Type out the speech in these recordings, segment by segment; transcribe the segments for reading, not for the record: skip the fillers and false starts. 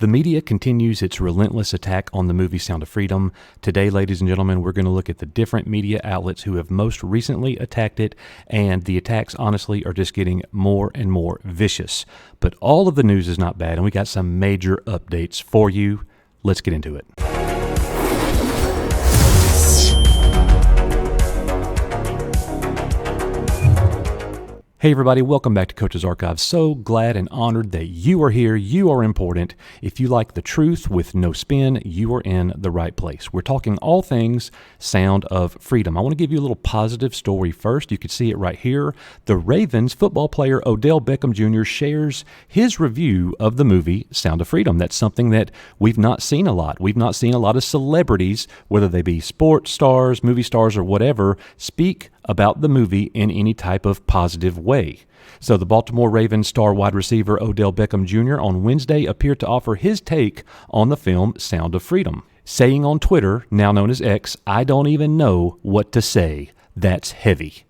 The media continues its relentless attack on the movie Sound of Freedom. Today, ladies and gentlemen, we're going to look at the different media outlets who have most recently attacked it, and the attacks, honestly, are just getting more and more vicious. But all of the news is not bad, and we got some major updates for you. Let's get into it. Hey everybody, welcome back to Coach's Archive. So glad and honored that you are here. You are important. If you like the truth with no spin, you are in the right place. We're talking all things Sound of Freedom. I want to give you a little positive story first. You can see it right here. The Ravens football player Odell Beckham Jr. shares his review of the movie Sound of Freedom. That's something that we've not seen a lot. We've not seen a lot of celebrities, whether they be sports stars, movie stars, or whatever, speak about the movie in any type of positive way. So the Baltimore Ravens star wide receiver Odell Beckham Jr. on Wednesday appeared to offer his take on the film Sound of Freedom, saying on Twitter, now known as X, "I don't even know what to say. That's heavy."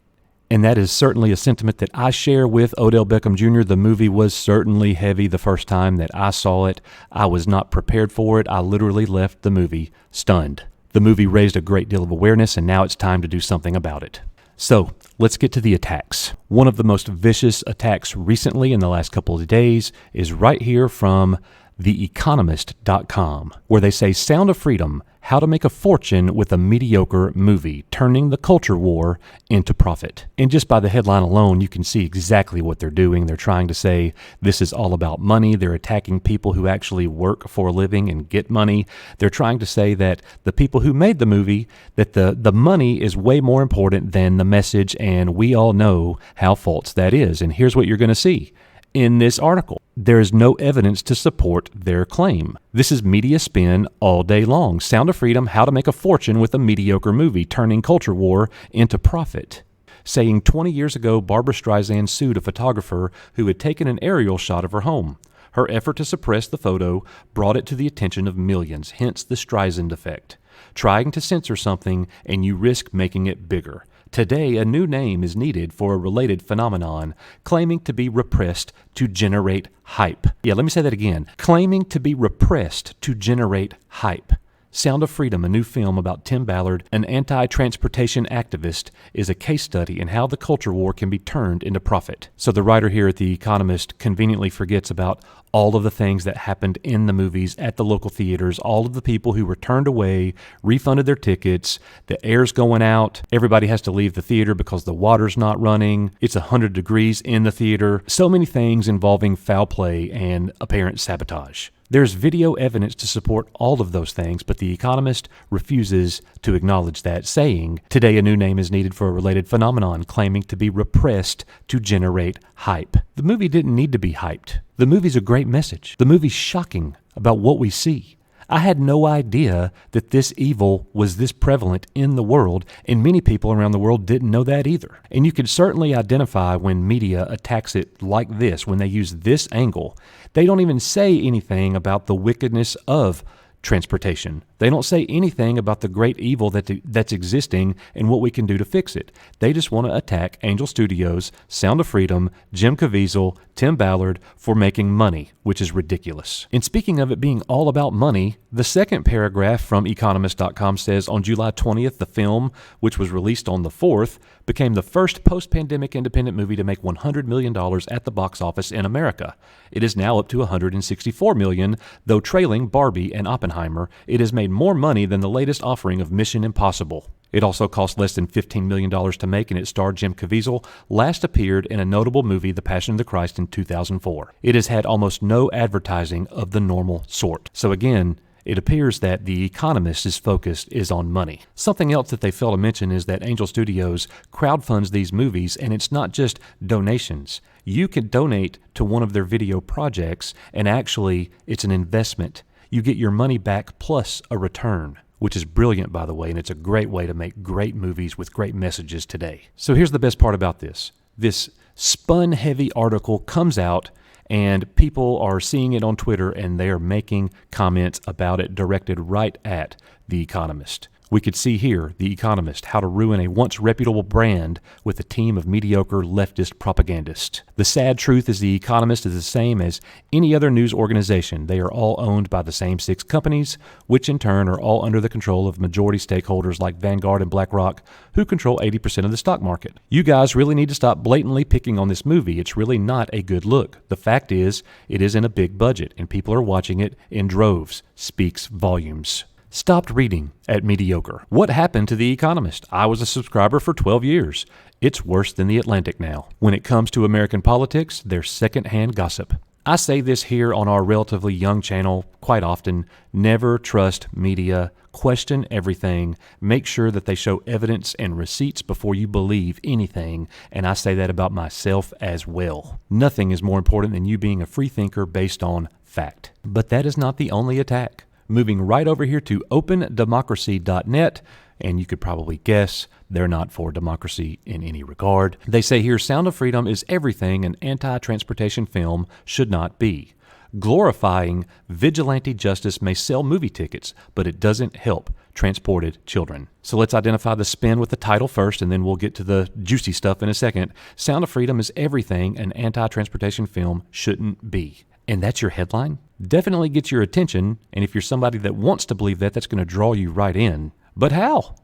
And that is certainly a sentiment that I share with Odell Beckham Jr. The movie was certainly heavy the first time that I saw it. I was not prepared for it. I literally left the movie stunned. The movie raised a great deal of awareness, and now it's time to do something about it. So, let's get to the attacks. One of the most vicious attacks recently in the last couple of days is right here from theeconomist.com, where they say Sound of Freedom, how to make a fortune with a mediocre movie, turning the culture war into profit. And just by the headline alone, you can see exactly what they're doing. They're trying to say this is all about money. They're attacking people who actually work for a living and get money. They're trying to say that the people who made the movie, that the money is way more important than the message, and we all know how false that is. And here's what you're going to see in this article. There is no evidence to support their claim. This is media spin all day long. Sound of Freedom, how to make a fortune with a mediocre movie, turning culture war into profit. Saying 20 years ago, Barbra Streisand sued a photographer who had taken an aerial shot of her home. Her effort to suppress the photo brought it to the attention of millions, hence the Streisand effect. Trying to censor something and you risk making it bigger. Today, a new name is needed for a related phenomenon, claiming to be repressed to generate hype. Yeah, let me say that again. Claiming to be repressed to generate hype. Sound of Freedom, a new film about Tim Ballard, an anti-transportation activist, is a case study in how the culture war can be turned into profit. So the writer here at The Economist conveniently forgets about all of the things that happened in the movies at the local theaters, all of the people who were turned away, refunded their tickets, the air's going out, everybody has to leave the theater because the water's not running, it's 100 degrees in the theater, so many things involving foul play and apparent sabotage. There's video evidence to support all of those things, but The Economist refuses to acknowledge that, saying, today a new name is needed for a related phenomenon, claiming to be repressed to generate hype. The movie didn't need to be hyped. The movie's a great message. The movie's shocking about what we see. I had no idea that this evil was this prevalent in the world, and many people around the world didn't know that either. And you can certainly identify when media attacks it like this, when they use this angle. They don't even say anything about the wickedness of transportation. They don't say anything about the great evil that's existing and what we can do to fix it. They just want to attack Angel Studios, Sound of Freedom, Jim Caviezel, Tim Ballard for making money, which is ridiculous. And speaking of it being all about money, the second paragraph from economist.com says on July 20th, the film, which was released on the 4th, became the first post-pandemic independent movie to make $100 million at the box office in America. It is now up to $164 million, though trailing Barbie and Oppenheimer, it has made more money than the latest offering of Mission Impossible. It also cost less than $15 million to make, and it starred Jim Caviezel, last appeared in a notable movie, The Passion of the Christ, in 2004. It has had almost no advertising of the normal sort. So again, it appears that The Economist's focus is on money. Something else that they fail to mention is that Angel Studios crowdfunds these movies, and it's not just donations. You can donate to one of their video projects, and actually, it's an investment. You get your money back plus a return, which is brilliant, by the way, and it's a great way to make great movies with great messages today. So here's the best part about this. This spun-heavy article comes out, and people are seeing it on Twitter, and they are making comments about it directed right at The Economist. We could see here, The Economist, how to ruin a once reputable brand with a team of mediocre leftist propagandists. The sad truth is The Economist is the same as any other news organization. They are all owned by the same 6 companies, which in turn are all under the control of majority stakeholders like Vanguard and BlackRock, who control 80% of the stock market. You guys really need to stop blatantly picking on this movie. It's really not a good look. The fact is, it is in a big budget, and people are watching it in droves. Speaks volumes. Stopped reading at mediocre. What happened to The Economist? I was a subscriber for 12 years. It's worse than The Atlantic now. When it comes to American politics, they're secondhand gossip. I say this here on our relatively young channel quite often. Never trust media. Question everything. Make sure that they show evidence and receipts before you believe anything. And I say that about myself as well. Nothing is more important than you being a free thinker based on fact. But that is not the only attack. Moving right over here to opendemocracy.net, and you could probably guess they're not for democracy in any regard. They say here, Sound of Freedom is everything an anti-transportation film should not be. Glorifying vigilante justice may sell movie tickets, but it doesn't help transported children. So let's identify the spin with the title first, and then we'll get to the juicy stuff in a second. Sound of Freedom is everything an anti-transportation film shouldn't be. And that's your headline? Definitely gets your attention, and if you're somebody that wants to believe that, that's going to draw you right in. But how?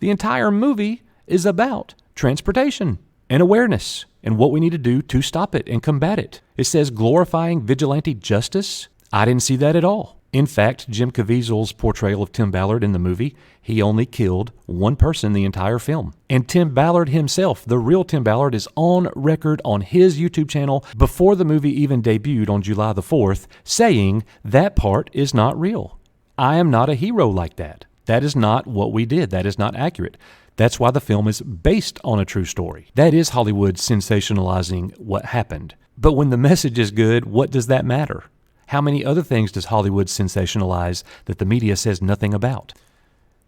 The entire movie is about transportation and awareness and what we need to do to stop it and combat it. It says glorifying vigilante justice. I didn't see that at all. In fact, Jim Caviezel's portrayal of Tim Ballard in the movie, he only killed one person the entire film. And Tim Ballard himself, the real Tim Ballard, is on record on his YouTube channel before the movie even debuted on July the 4th, saying that part is not real. I am not a hero like that. That is not what we did. That is not accurate. That's why the film is based on a true story. That is Hollywood sensationalizing what happened. But when the message is good, what does that matter? How many other things does Hollywood sensationalize that the media says nothing about?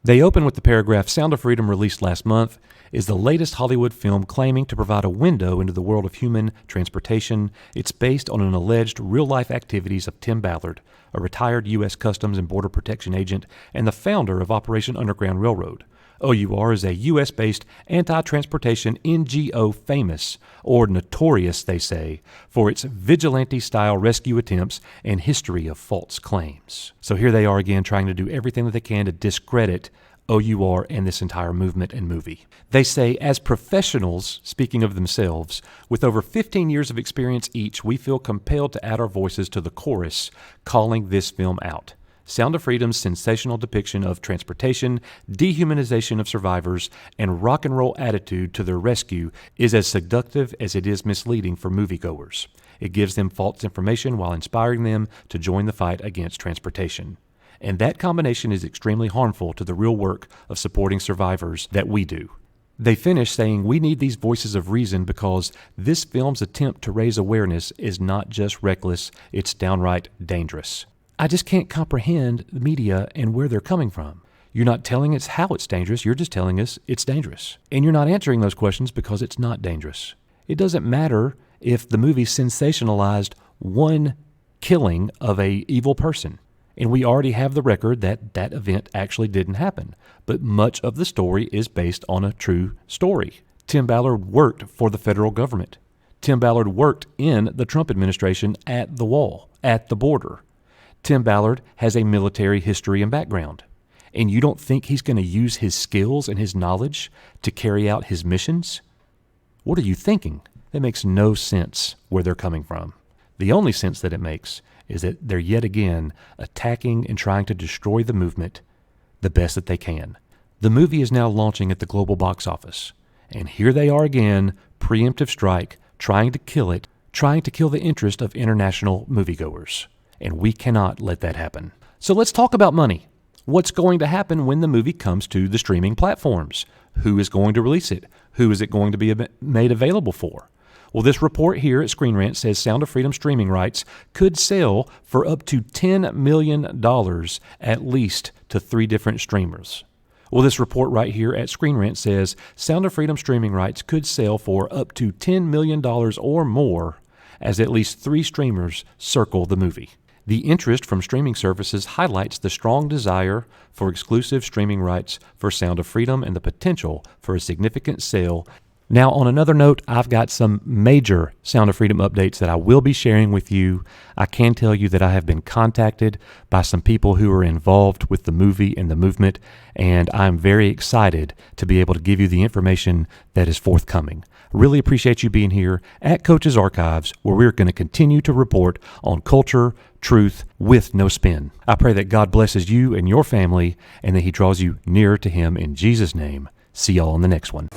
They open with the paragraph, Sound of Freedom, released last month, is the latest Hollywood film claiming to provide a window into the world of human transportation. It's based on an alleged real-life activities of Tim Ballard, a retired U.S. Customs and Border Protection agent and the founder of Operation Underground Railroad. OUR is a U.S.-based anti-transportation NGO famous, or notorious, they say, for its vigilante-style rescue attempts and history of false claims. So here they are again trying to do everything that they can to discredit OUR and this entire movement and movie. They say, as professionals, speaking of themselves, with over 15 years of experience each, we feel compelled to add our voices to the chorus calling this film out. Sound of Freedom's sensational depiction of transportation, dehumanization of survivors, and rock and roll attitude to their rescue is as seductive as it is misleading for moviegoers. It gives them false information while inspiring them to join the fight against transportation. And that combination is extremely harmful to the real work of supporting survivors that we do. They finish saying, we need these voices of reason because this film's attempt to raise awareness is not just reckless, it's downright dangerous. I just can't comprehend the media and where they're coming from. You're not telling us how it's dangerous, you're just telling us it's dangerous. And you're not answering those questions because it's not dangerous. It doesn't matter if the movie sensationalized one killing of a evil person. And we already have the record that that event actually didn't happen. But much of the story is based on a true story. Tim Ballard worked for the federal government. Tim Ballard worked in the Trump administration at the wall, at the border. Tim Ballard has a military history and background. And you don't think he's going to use his skills and his knowledge to carry out his missions? What are you thinking? That makes no sense where they're coming from. The only sense that it makes is that they're yet again attacking and trying to destroy the movement the best that they can. The movie is now launching at the global box office. And here they are again, preemptive strike, trying to kill it, trying to kill the interest of international moviegoers. And we cannot let that happen. So let's talk about money. What's going to happen when the movie comes to the streaming platforms? Who is going to release it? Who is it going to be made available for? Well, this report here at Screen Rant says Sound of Freedom streaming rights could sell for up to $10 million at least to 3 different streamers. Well, this report right here at Screen Rant says Sound of Freedom streaming rights could sell for up to $10 million or more as at least 3 streamers circle the movie. The interest from streaming services highlights the strong desire for exclusive streaming rights for Sound of Freedom and the potential for a significant sale. Now, on another note, I've got some major Sound of Freedom updates that I will be sharing with you. I can tell you that I have been contacted by some people who are involved with the movie and the movement, and I'm very excited to be able to give you the information that is forthcoming. I really appreciate you being here at Coach's Archives, where we're going to continue to report on culture, truth, with no spin. I pray that God blesses you and your family, and that He draws you nearer to Him in Jesus' name. See y'all on the next one.